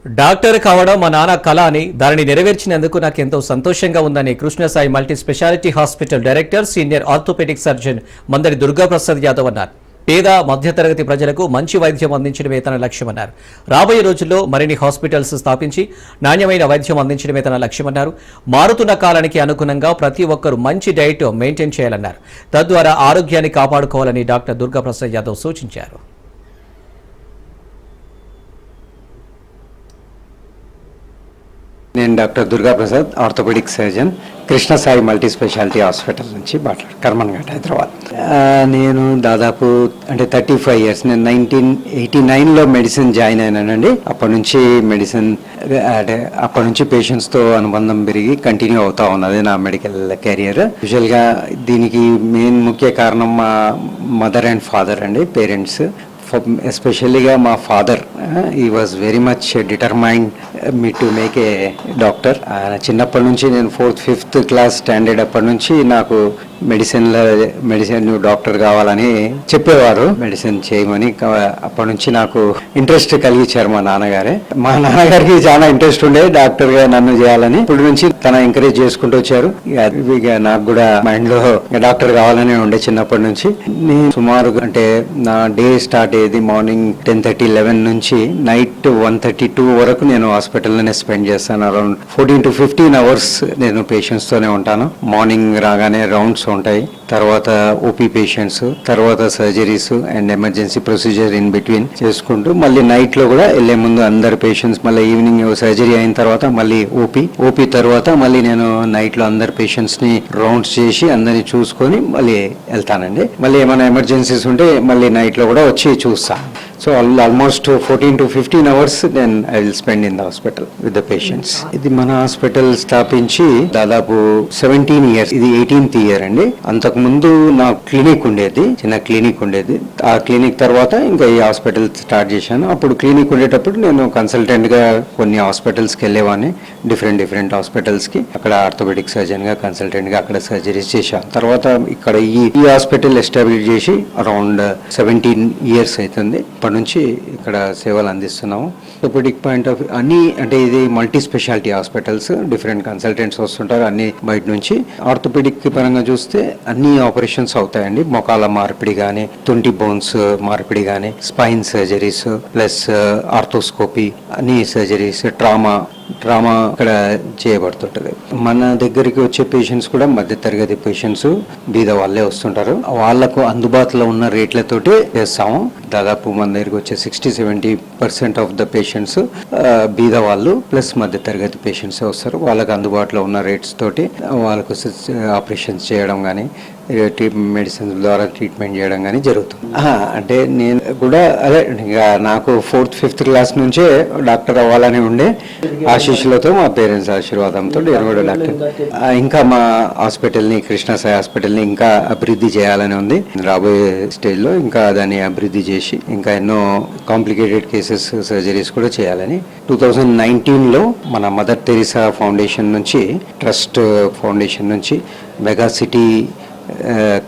Doctor కావడం మా నాన్న కళ అని దానిని నెరవేర్చినందుకు నాకు ఎంతో సంతోషంగా ఉందని Krishnasai multi speciality hospital director senior orthopaedic surgeon Mandari Durgaprasad Yadav అన్నారు. పేద మధ్యతరగతి ప్రజలకు మంచి వైద్యం అందించడమే తన లక్ష్యమన్నారు. రాబోయే రోజుల్లో మరిన్ని హాస్పిటల్స్ స్థాపించి నాణ్యమైన వైద్యం అందించడమే తన లక్ష్యమన్నారు. మారుతున్న కాలానికి అనుగుణంగా ప్రతి ఒక్కరూ మంచి డైట్ మెయింటైన్ చేయాలన్నారు. తద్వారా ఆరోగ్యాన్ని కాపాడుకోవాలని డాక్టర్ దుర్గాప్రసాద్ యాదవ్ సూచించారు. నేను doctor Durgaprasad, orthopaedic surgeon, Krishnasai multi speciality hospital నుంచి కర్మన్ఘాట్, హైదరాబాద్. నేను దాదాపు 35 ఇయర్స్, నేను 1989లో మెడిసిన్ జాయిన్ అయినానండి. అప్పటి నుంచి పేషెంట్స్తో అనుబంధం పెరిగి కంటిన్యూ అవుతా ఉన్నది నా మెడికల్ కెరియర్. యూజువల్గా దీనికి మెయిన్ ముఖ్య కారణం మా మదర్ అండ్ ఫాదర్ అండి, పేరెంట్స్. ఎస్పెషల్లీగా మా father, he was very much determined me to make a doctor. చిన్నప్పటి నుంచి నేను 4th 5th క్లాస్ స్టాండర్డ్ అప్పటి నుంచి నాకు మెడిసిన్ నువ్వు డాక్టర్ కావాలని చెప్పేవారు, మెడిసిన్ చేయమని. అప్పటి నుంచి నాకు ఇంట్రెస్ట్ కలిగించారు మా నాన్నగారే. మా నాన్నగారికి చాలా ఇంట్రెస్ట్ ఉండే డాక్టర్గా నన్ను చేయాలని. ఇప్పటి నుంచి తన ఎంకరేజ్ చేసుకుంటూ వచ్చారు. ఇక నాకు కూడా మైండ్ లో డాక్టర్ కావాలని ఉండే చిన్నప్పటి నుంచి. నేను సుమారు అంటే నా డే స్టార్ట్ అయ్యేది మార్నింగ్ 10:30 11 నుంచి నైట్ 1:32 వరకు నేను హాస్పిటల్లోనే స్పెండ్ చేస్తాను. అరౌండ్ 14 to 15 అవర్స్ నేను పేషెంట్స్ తోనే ఉంటాను. మార్నింగ్ రాగానే రౌండ్స్ ఉంటాయి, తర్వాత ఓపీ పేషెంట్స్, తర్వాత surgeries and emergency procedure in between చేసుకుంటూ మళ్ళీ నైట్ లో కూడా వెళ్లే ముందు అందరు పేషెంట్స్, మళ్ళీ ఈవినింగ్ సర్జరీ అయిన తర్వాత మళ్ళీ ఓపీ తర్వాత మళ్ళీ నేను నైట్ లో అందరు పేషెంట్స్ ని రౌండ్స్ చేసి అందరినీ చూసుకొని మళ్ళీ వెళ్తానండి. మళ్ళీ ఏమైనా ఎమర్జెన్సీస్ ఉంటే మళ్ళీ నైట్ లో కూడా వచ్చి చూస్తాను. So almost 14 to 15 hours then I will spend in the hospital with the patients. ఇది మన హాస్పిటల్ స్థాపించి దాదాపు 17 ఇయర్స్, ఇది 18th ఇయర్ అండి. అంతకు ముందు నా క్లినిక్ ఉండేది, చిన్న క్లినిక్ ఉండేది. ఆ క్లినిక్ తర్వాత ఇంకా ఈ హాస్పిటల్ స్టార్ట్ చేశాను. అప్పుడు క్లినిక్ ఉండేటప్పుడు నేను కన్సల్టెంట్ గా కొన్ని హాస్పిటల్స్కి వెళ్ళేవాడిని, డిఫరెంట్ హాస్పిటల్స్ కి. అక్కడ ఆర్థోపెడిక్ సర్జన్ గా, కన్సల్టెంట్ గా అక్కడ సర్జరీస్ చేశాను. తర్వాత ఇక్కడ ఈ హాస్పిటల్ ఎస్టాబ్లిష్ చేసి అరౌండ్ 17 ఇయర్స్ అవుతుంది. ఇప్పటి నుంచి ఇక్కడ సేవలు అందిస్తున్నాము. ఆర్థోపెడిక్ పాయింట్ ఆఫ్ అన్ని, అంటే ఇది multi speciality hospitals, different consultants వస్తుంటారు అన్ని బయట నుంచి. ఆర్థోపెడిక్ పరంగా చూస్తే అన్ని ఆపరేషన్స్ అవుతాయండి. మొకాల మార్పిడి కానీ, తుంటి బోన్స్ మార్పిడి కానీ, స్పైన్ సర్జరీస్ ప్లస్ ఆర్థోస్కోపీ, అన్ని సర్జరీస్, ట్రామా ఇక్కడ చేయబడుతుంటది. మన దగ్గరికి వచ్చే పేషెంట్స్ కూడా మధ్యతరగతి పేషెంట్స్, బీద వాళ్ళే వస్తుంటారు. వాళ్లకు అందుబాటులో ఉన్న రేట్లతోటి చేస్తాము. దాదాపు మన దగ్గరికి వచ్చే 60-70% ఆఫ్ ద పేషెంట్స్ బీద వాళ్ళు ప్లస్ మధ్యతరగతి పేషెంట్స్ వస్తారు. వాళ్ళకు అందుబాటులో ఉన్న రేట్స్ తోటి వాళ్ళకు ఆపరేషన్స్ చేయడం కానీ, మెడిసిన్స్ ద్వారా ట్రీట్మెంట్ చేయడం కానీ జరుగుతుంది. అంటే నేను కూడా అదే, నాకు 4th 5th క్లాస్ నుంచే డాక్టర్ అవ్వాలని ఉండే. ఆశీస్సులతో, మా పేరెంట్స్ ఆశీర్వాదంతో నేను కూడా డాక్టర్. ఇంకా మా హాస్పిటల్ని, కృష్ణసాయి హాస్పిటల్ని ఇంకా అభివృద్ధి చేయాలని ఉంది. రాబోయే స్టేజ్లో ఇంకా దాన్ని అభివృద్ధి చేసి ఇంకా ఎన్నో కాంప్లికేటెడ్ కేసెస్, సర్జరీస్ కూడా చేయాలని 2019లో మన మదర్ తెరీసా ఫౌండేషన్ నుంచి, ట్రస్ట్ ఫౌండేషన్ నుంచి మెగా సిటీ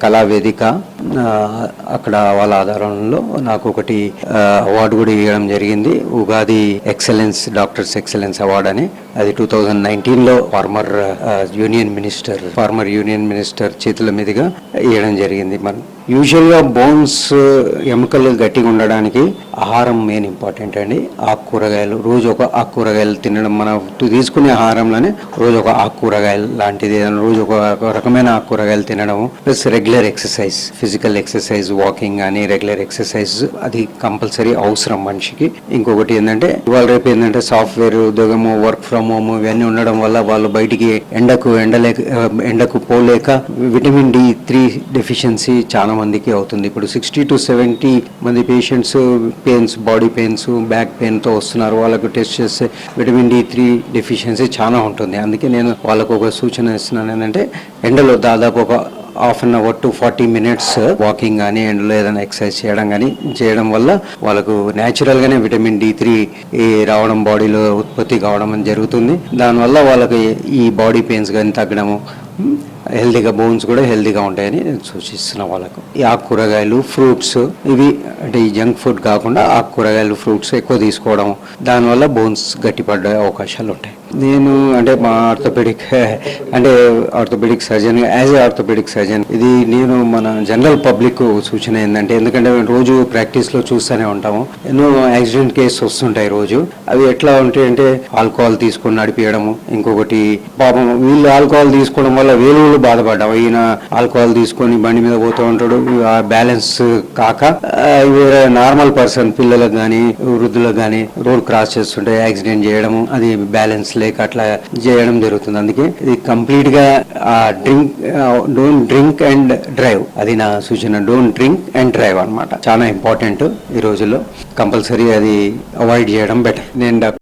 కళావేదిక, అక్కడ వాళ్ళ ఆధారంలో నాకు ఒకటి అవార్డు కూడా ఇవ్వడం జరిగింది. Ugadi excellence, doctors excellence award అని. అది 2019లో ఫార్మర్ యూనియన్ మినిస్టర్ చేతుల మీదుగా ఇవ్వడం జరిగింది. మన యూజువల్గా బోన్స్, ఎముకలు గట్టిగా ఉండడానికి ఆహారం మెయిన్ ఇంపార్టెంట్ అండి. ఆకుకూరగాయలు, రోజు ఒక ఆకుకూరగాయలు తినడం, మనం తీసుకునే ఆహారంలోనే రోజు ఒక ఆకుకూరగాయలు లాంటిది, రోజు ఒక రకమైన ఆకుకూరగాయలు తినడం, plus regular exercise, physical exercise, walking కానీ రెగ్యులర్ ఎక్సర్సైజ్ అది కంపల్సరీ అవసరం మనిషికి. ఇంకొకటి ఏంటంటే ఇవాళ రేపు ఏంటంటే సాఫ్ట్వేర్ ఉద్యోగము, వర్క్ ఫ్రమ్ హోమ్ ఇవన్నీ ఉండడం వల్ల వాళ్ళు బయటికి ఎండకు పోలేక విటమిన్ D3 డెఫిషియన్సీ చాలా మందికి అవుతుంది. ఇప్పుడు 60 to 70 మంది patients pains, body pains, back pain తో వస్తున్నారు. వాళ్ళకు టెస్ట్ చేస్తే విటమిన్ D3 డెఫిషియన్సీ చాలా ఉంటుంది. అందుకే నేను వాళ్ళకు ఒక సూచన ఇస్తున్నాను ఏంటంటే ఎండలో దాదాపు ఒక half an hour to 40 minutes walking కానీ, ఎండలో ఏదైనా ఎక్సర్సైజ్ చేయడం వల్ల వాళ్ళకు న్యాచురల్ గానే విటమిన్ D3 రావడం, బాడీలో ఉత్పత్తి కావడం అని జరుగుతుంది. దానివల్ల వాళ్ళకి ఈ బాడీ పెయిన్స్ కానీ తగ్గడము, హెల్తీగా బోన్స్ కూడా హెల్తీగా ఉంటాయని నేను సూచిస్తున్నా వాళ్ళకు. ఈ ఆకుకూరగాయలు, ఫ్రూట్స్ ఇవి అంటే ఈ జంక్ ఫుడ్ కాకుండా ఆకుకూరగాయలు, ఫ్రూట్స్ ఎక్కువ తీసుకోవడం, దానివల్ల బోన్స్ గట్టిపడే అవకాశాలు ఉంటాయి. నేను అంటే మా orthopaedic surgeon, as a orthopaedic surgeon ఇది నేను మన జనరల్ పబ్లిక్ సూచన ఏంటంటే, ఎందుకంటే మేము రోజు ప్రాక్టీస్లో చూస్తూనే ఉంటాము, ఎన్నో యాక్సిడెంట్ కేసు వస్తుంటాయి రోజు. అవి ఎట్లా ఉంటాయంటే ఆల్కహాల్ తీసుకొని నడిపించడము, ఇంకొకటి పాపం వీళ్ళు ఆల్కహాల్ తీసుకోవడం వల్ల వేలువులు బాధపడ్డాము. ఈయన ఆల్కహాల్ తీసుకొని బండి మీద పోతూ ఉంటాడు, బ్యాలెన్స్ కాక వేరే నార్మల్ పర్సన్ పిల్లలకు కానీ వృద్ధులకు కానీ రోడ్ క్రాస్ చేస్తుంటే యాక్సిడెంట్ చేయడము, అది బ్యాలెన్స్ లేక అట్లా చేయడం జరుగుతుంది. అందుకే ఇది కంప్లీట్ గా డోంట్ డ్రింక్ అండ్ డ్రైవ్, అది నా సూచన. డోంట్ డ్రింక్ అండ్ డ్రైవ్ అన్నమాట. చాలా ఇంపార్టెంట్ ఈ రోజుల్లో. కంపల్సరీ అది అవాయిడ్ చేయడం బెటర్. నేను